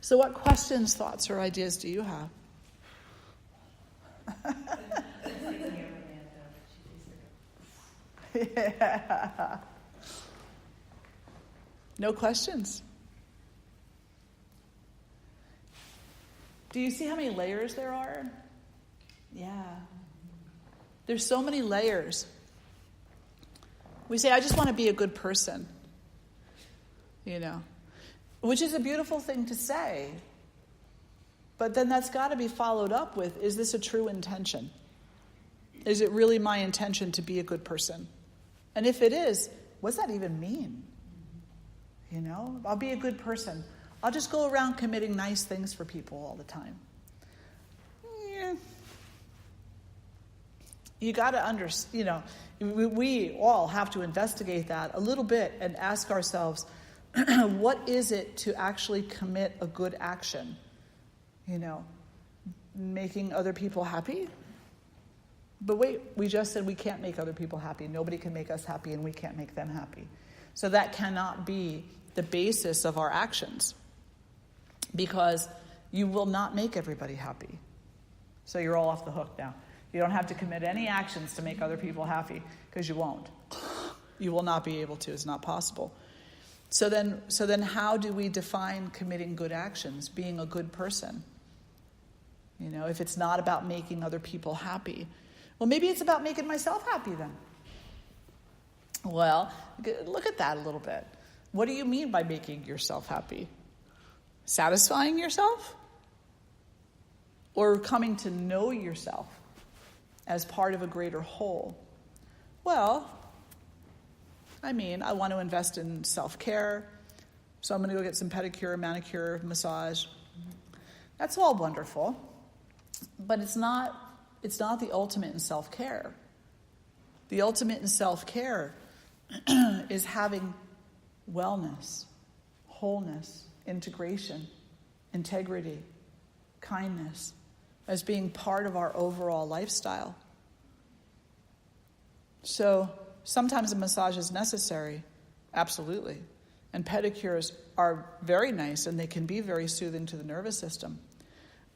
So what questions, thoughts, or ideas do you have? Yeah. No questions? Do you see how many layers there are? Yeah. There's so many layers. We say, I just want to be a good person. Which is a beautiful thing to say. But then that's got to be followed up with, is this a true intention? Is it really my intention to be a good person? And if it is, what does that even mean? I'll be a good person. I'll just go around committing nice things for people all the time. Yeah. You got to understand, we all have to investigate that a little bit and ask ourselves, what is it to actually commit a good action? Making other people happy? But wait, we just said we can't make other people happy. Nobody can make us happy, and we can't make them happy. So that cannot be the basis of our actions, because you will not make everybody happy. So you're all off the hook now. You don't have to commit any actions to make other people happy, because you won't. You will not be able to. It's not possible. So then how do we define committing good actions, being a good person? If it's not about making other people happy, well, maybe it's about making myself happy then. Well, look at that a little bit. What do you mean by making yourself happy? Satisfying yourself? Or coming to know yourself as part of a greater whole? Well, I want to invest in self-care, so I'm going to go get some pedicure, manicure, massage. That's all wonderful, but it's not the ultimate in self-care. The ultimate in self-care is having wellness, wholeness, integration, integrity, kindness as being part of our overall lifestyle. So sometimes a massage is necessary, absolutely. And pedicures are very nice and they can be very soothing to the nervous system.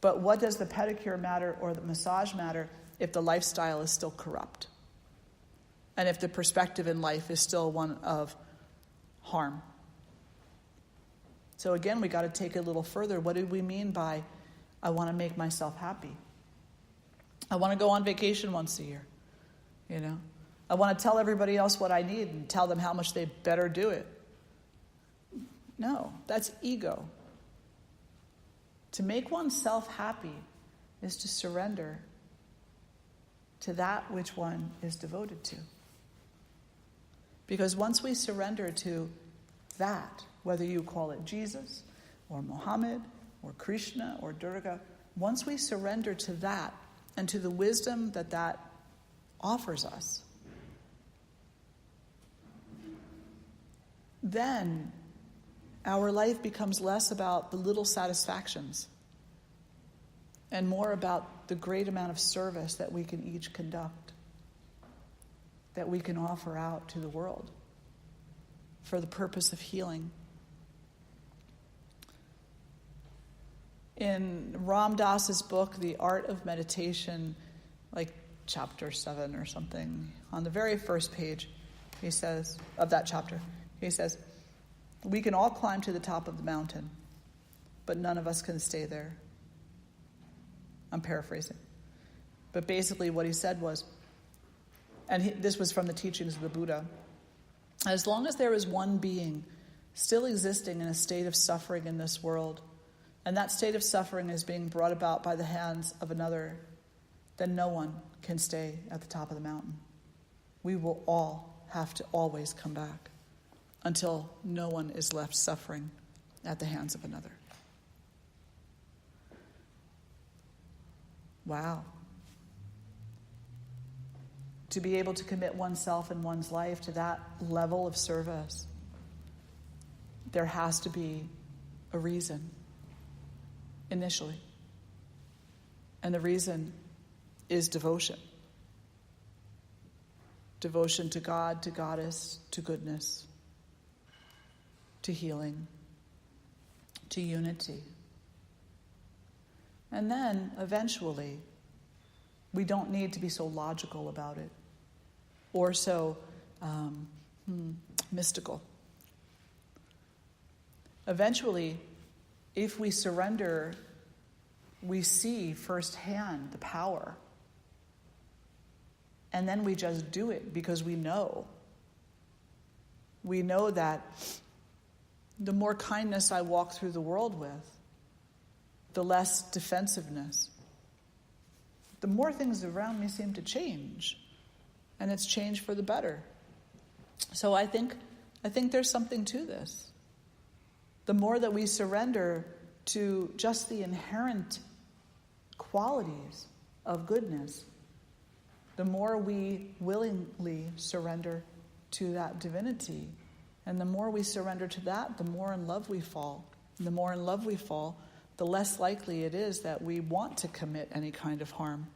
But what does the pedicure matter or the massage matter if the lifestyle is still corrupt? And if the perspective in life is still one of harm? So again, we got to take it a little further. What do we mean by, I want to make myself happy? I want to go on vacation once a year. I want to tell everybody else what I need and tell them how much they better do it. No, that's ego. To make oneself happy is to surrender to that which one is devoted to. Because once we surrender to that, whether you call it Jesus or Muhammad or Krishna or Durga, once we surrender to that and to the wisdom that offers us, then our life becomes less about the little satisfactions and more about the great amount of service that we can each conduct, that we can offer out to the world for the purpose of healing. In Ram Dass's book, The Art of Meditation, like chapter 7 or something, on the very first page, he says, of that chapter, he says, we can all climb to the top of the mountain, but none of us can stay there. I'm paraphrasing. But basically what he said was, this was from the teachings of the Buddha, as long as there is one being still existing in a state of suffering in this world, and that state of suffering is being brought about by the hands of another, then no one can stay at the top of the mountain. We will all have to always come back until no one is left suffering at the hands of another. Wow. To be able to commit oneself and one's life to that level of service, there has to be a reason, initially. And the reason is devotion. Devotion to God, to Goddess, to goodness, to healing, to unity. And then, eventually, we don't need to be so logical about it or so mystical. Eventually, if we surrender, we see firsthand the power. And then we just do it because we know. We know that the more kindness I walk through the world with, the less defensiveness, the more things around me seem to change. And it's changed for the better. So I think there's something to this. The more that we surrender to just the inherent qualities of goodness, the more we willingly surrender to that divinity. And the more we surrender to that, the more in love we fall. And the more in love we fall, the less likely it is that we want to commit any kind of harm.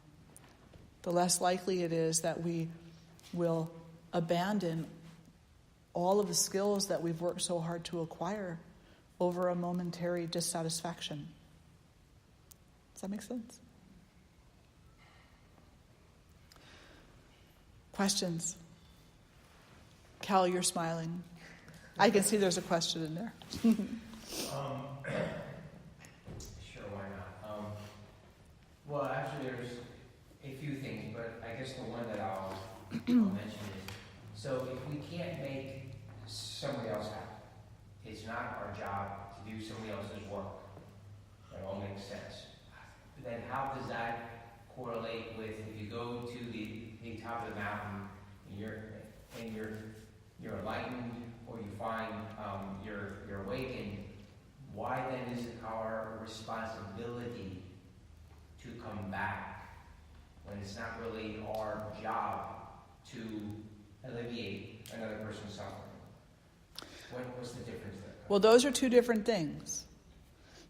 The less likely it is that we will abandon all of the skills that we've worked so hard to acquire over a momentary dissatisfaction. Does that make sense? Questions? Cal, you're smiling. I can see there's a question in there. Sure, why not? do somebody else's work. That all makes sense. But then how does that correlate with if you go to the top of the mountain and you're enlightened, or you find you're awakened? Why then is it our responsibility to come back when it's not really our job to alleviate another person's suffering? What's the difference there? Well, those are two different things.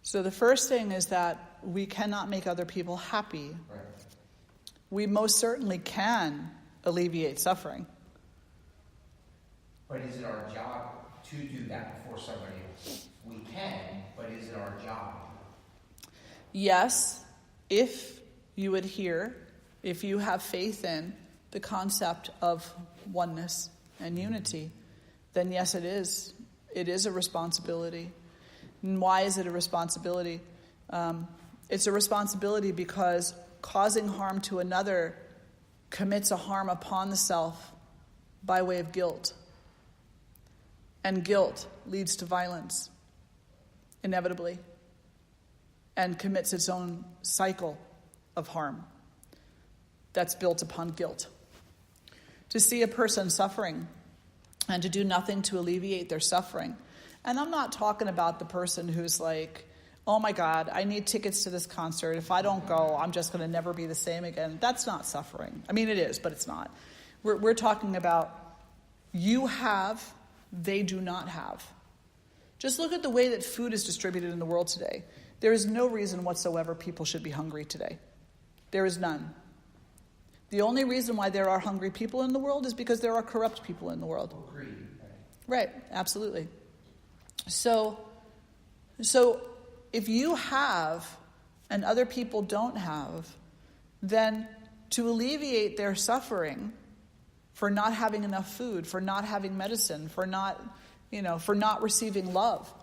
So the first thing is that we cannot make other people happy. Right. We most certainly can alleviate suffering. But is it our job to do that for somebody else? We can, but is it our job? Yes, if you adhere, if you have faith in the concept of oneness and unity, then yes, it is. It is a responsibility. And why is it a responsibility? It's a responsibility because causing harm to another commits a harm upon the self by way of guilt. And guilt leads to violence, inevitably, and commits its own cycle of harm that's built upon guilt. To see a person suffering and to do nothing to alleviate their suffering. And I'm not talking about the person who's like, oh my God, I need tickets to this concert. If I don't go, I'm just going to never be the same again. That's not suffering. I mean, it is, but it's not. We're talking about you have, they do not have. Just look at the way that food is distributed in the world today. There is no reason whatsoever people should be hungry today. There is none. The only reason why there are hungry people in the world is because there are corrupt people in the world. Greed. Right, absolutely. So if you have and other people don't have, then to alleviate their suffering for not having enough food, for not having medicine, for not receiving love,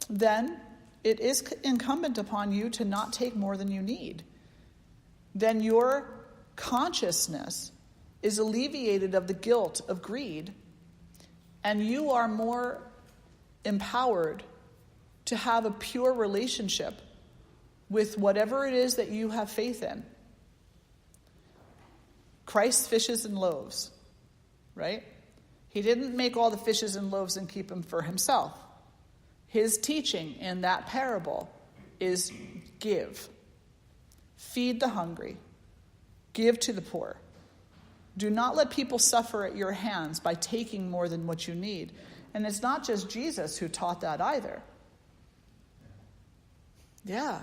then it is incumbent upon you to not take more than you need. Then your consciousness is alleviated of the guilt of greed, and you are more empowered to have a pure relationship with whatever it is that you have faith in. Christ's fishes and loaves, right? He didn't make all the fishes and loaves and keep them for himself. His teaching in that parable is give. Feed the hungry. Give to the poor. Do not let people suffer at your hands by taking more than what you need. And it's not just Jesus who taught that either. Yeah.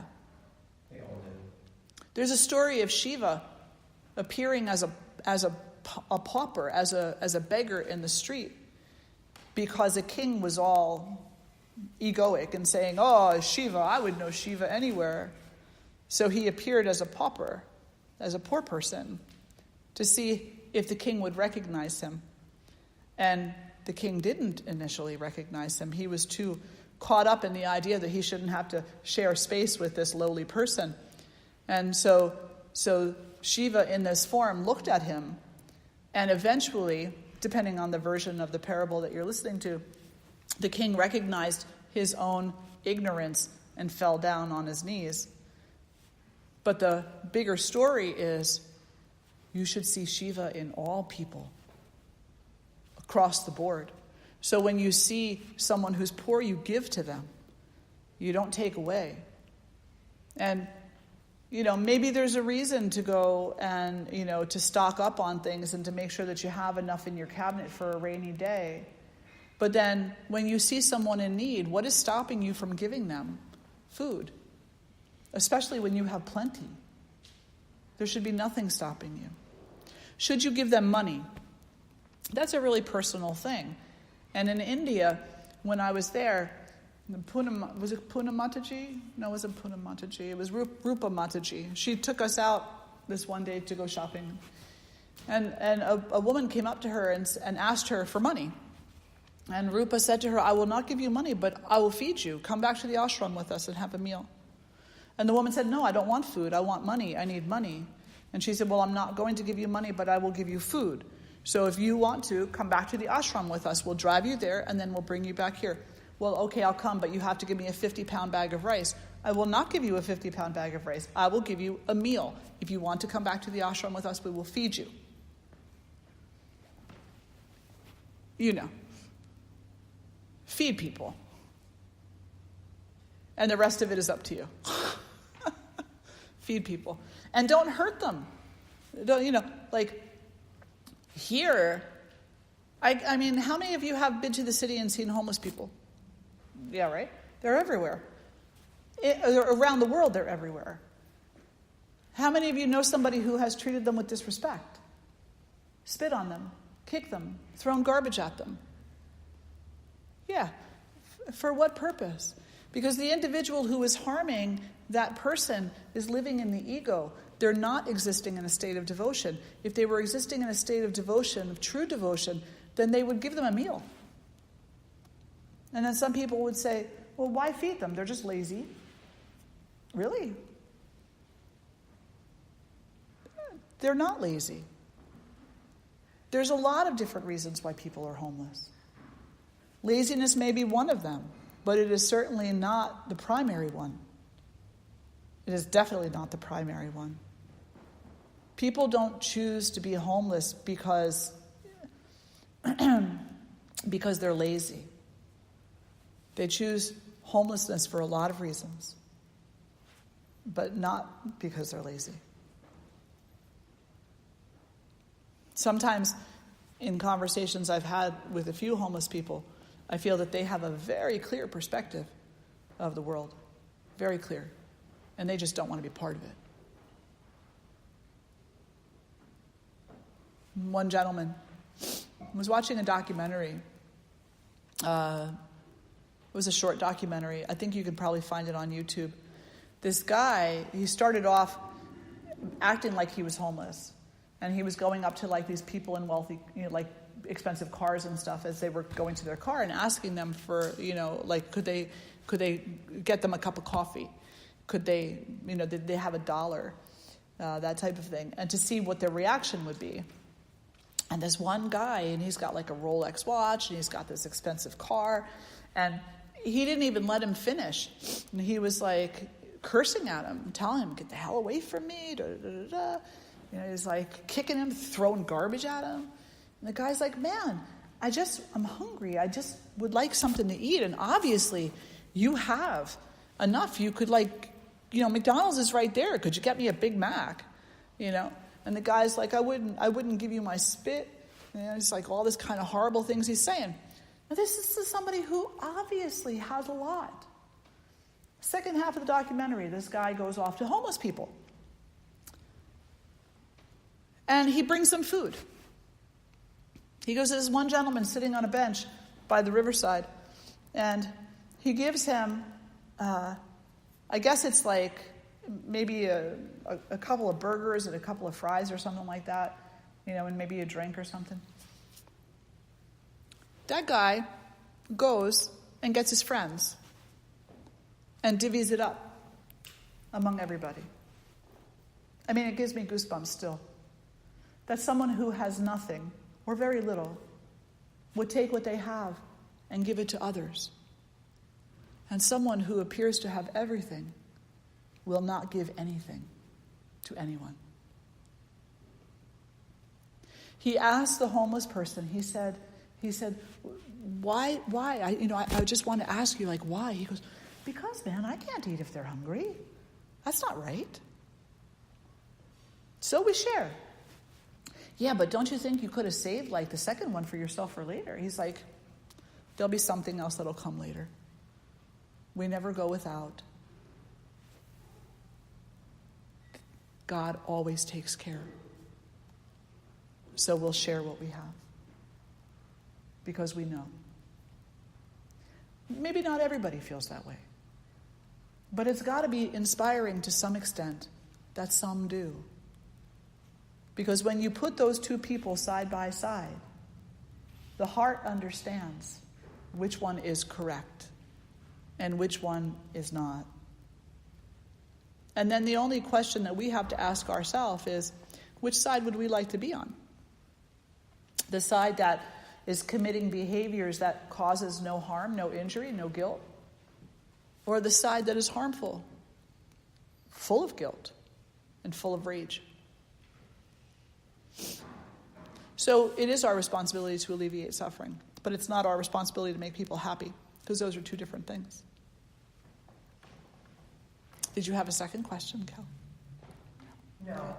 They all do. There's a story of Shiva appearing as a pauper, as a beggar in the street, because a king was all egoic and saying, "Oh, Shiva, I would know Shiva anywhere." So he appeared as a pauper, as a poor person, to see if the king would recognize him. And the king didn't initially recognize him. He was too caught up in the idea that he shouldn't have to share space with this lowly person. And so Shiva in this form looked at him, and eventually, depending on the version of the parable that you're listening to, the king recognized his own ignorance and fell down on his knees. But the bigger story is you should see Shiva in all people, across the board. So when you see someone who's poor, you give to them. You don't take away. And, maybe there's a reason to go and, to stock up on things and to make sure that you have enough in your cabinet for a rainy day. But then when you see someone in need, what is stopping you from giving them food? Especially when you have plenty. There should be nothing stopping you. Should you give them money? That's a really personal thing. And in India, when I was there, was it Puna Mataji? No, it wasn't Puna Mataji. It was Rupa Mataji. She took us out this one day to go shopping. And a woman came up to her and asked her for money. And Rupa said to her, "I will not give you money, but I will feed you. Come back to the ashram with us and have a meal." And the woman said, "No, I don't want food. I want money. I need money." And she said, "Well, I'm not going to give you money, but I will give you food. So if you want to, come back to the ashram with us. We'll drive you there, and then we'll bring you back here." Well, okay, I'll come, but you have to give me a 50-pound bag of rice. I will not give you a 50-pound bag of rice. I will give you a meal. If you want to come back to the ashram with us, we will feed you. You know. Feed people. And the rest of it is up to you. Feed people. And don't hurt them. Don't, like here, I mean, how many of you have been to the city and seen homeless people? Yeah, right? They're everywhere. Around the world, they're everywhere. How many of you know somebody who has treated them with disrespect? Spit on them, kicked them, thrown garbage at them? Yeah. For what purpose? Because the individual who is harming that person is living in the ego. They're not existing in a state of devotion. If they were existing in a state of devotion, of true devotion, then they would give them a meal. And then some people would say, well, why feed them? They're just lazy. Really? They're not lazy. There's a lot of different reasons why people are homeless. Laziness may be one of them, but it is certainly not the primary one. It is definitely not the primary one. People don't choose to be homeless because they're lazy. They choose homelessness for a lot of reasons, but not because they're lazy. Sometimes in conversations I've had with a few homeless people, I feel that they have a very clear perspective of the world. Very clear. And they just don't want to be part of it. One gentleman was watching a documentary. It was a short documentary. I think you can probably find it on YouTube. This guy, he started off acting like he was homeless. And he was going up to like these people in wealthy, like expensive cars and stuff as they were going to their car and asking them for, like could they get them a cup of coffee? Could they, did they have $1? That type of thing. And to see what their reaction would be. And this one guy, and he's got like a Rolex watch, and he's got this expensive car, and he didn't even let him finish. And he was like cursing at him, telling him, get the hell away from me, da da da da. He's like kicking him, throwing garbage at him. And the guy's like, man, I'm hungry. I just would like something to eat. And obviously you have enough. You could McDonald's is right there. Could you get me a Big Mac? And the guy's like, I wouldn't give you my spit. It's like all this kind of horrible things he's saying. Now this is somebody who obviously has a lot. Second half of the documentary, this guy goes off to homeless people. And he brings them food. He goes to this one gentleman sitting on a bench by the riverside. And he gives him, I guess it's like maybe a couple of burgers and a couple of fries or something like that. And maybe a drink or something. That guy goes and gets his friends and divvies it up among everybody. I mean, it gives me goosebumps still. That someone who has nothing, or very little, would take what they have and give it to others. And someone who appears to have everything will not give anything to anyone. He asked the homeless person, he said, why? I just want to ask you, why? He goes, because, man, I can't eat if they're hungry. That's not right. So we share. Yeah, but don't you think you could have saved the second one for yourself for later? He's like, there'll be something else that'll come later. We never go without. God always takes care. So we'll share what we have. Because we know. Maybe not everybody feels that way. But it's got to be inspiring to some extent that some do. Because when you put those two people side by side, the heart understands which one is correct and which one is not. And then the only question that we have to ask ourselves is, which side would we like to be on? The side that is committing behaviors that causes no harm, no injury, no guilt? Or the side that is harmful, full of guilt and full of rage? So it is our responsibility to alleviate suffering, but it's not our responsibility to make people happy, because those are two different things. Did you have a second question, Kel? No.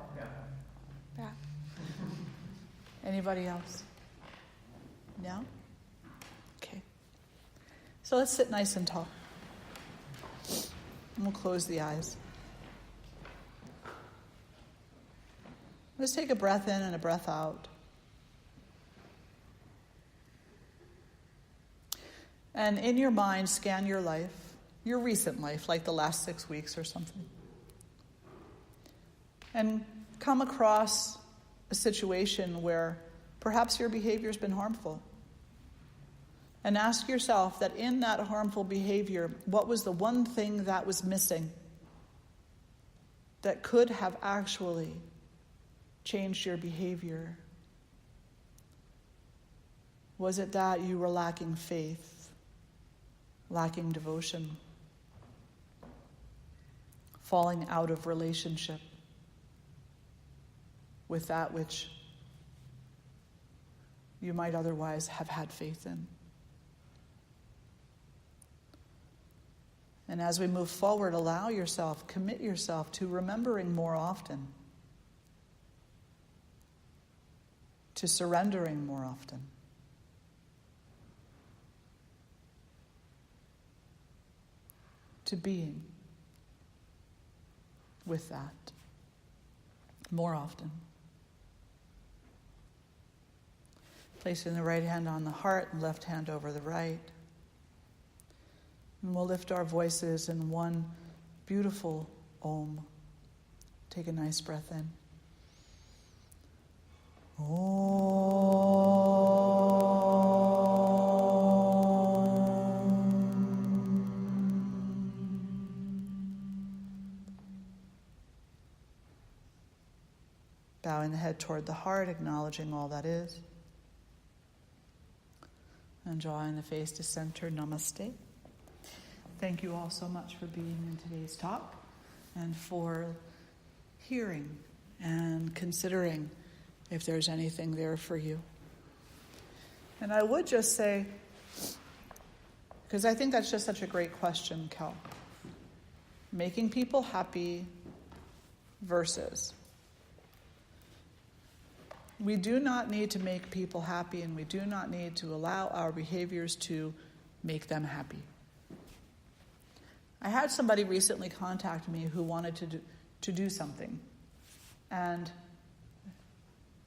Yeah. Anybody else? No? Okay. So let's sit nice and tall. And we'll close the eyes. Let's take a breath in and a breath out. And in your mind, scan your life, your recent life, like the last 6 weeks or something. And come across a situation where perhaps your behavior has been harmful. And ask yourself that in that harmful behavior, what was the one thing that was missing that could have actually changed your behavior? Was it that you were lacking faith, lacking devotion, falling out of relationship with that which you might otherwise have had faith in? And as we move forward, allow yourself, commit yourself to remembering more often, to surrendering more often, to being with that more often. Placing the right hand on the heart and left hand over the right. And we'll lift our voices in one beautiful Om. Take a nice breath in. Bowing the head toward the heart, acknowledging all that is. And drawing the face to center, namaste. Thank you all so much for being in today's talk and for hearing and considering if there's anything there for you. And I would just say, because I think that's just such a great question, Kel. Making people happy versus. We do not need to make people happy, and we do not need to allow our behaviors to make them happy. I had somebody recently contact me who wanted to do something. And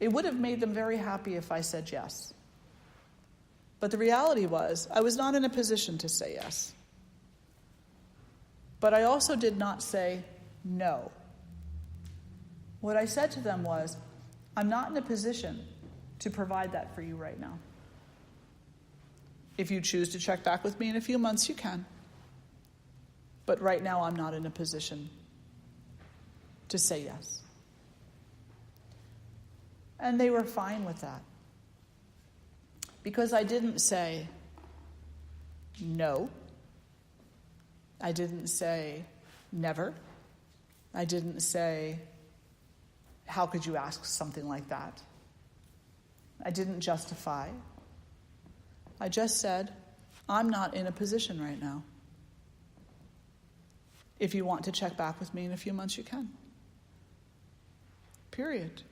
it would have made them very happy if I said yes. But the reality was, I was not in a position to say yes. But I also did not say no. What I said to them was, I'm not in a position to provide that for you right now. If you choose to check back with me in a few months, you can. But right now, I'm not in a position to say yes. And they were fine with that. Because I didn't say no. I didn't say never. I didn't say, how could you ask something like that? I didn't justify. I just said, I'm not in a position right now. If you want to check back with me in a few months, you can. Period.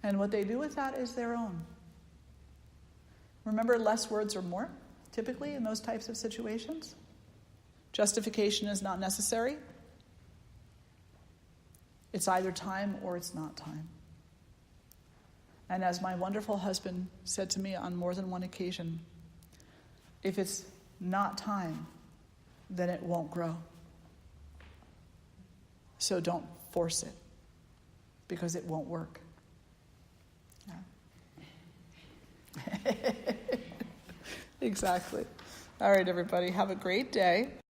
And what they do with that is their own. Remember, less words are more, typically, in those types of situations. Justification is not necessary. It's either time or it's not time. And as my wonderful husband said to me on more than one occasion, if it's not time, then it won't grow. So don't force it, because it won't work. Yeah. Exactly. All right, everybody, have a great day.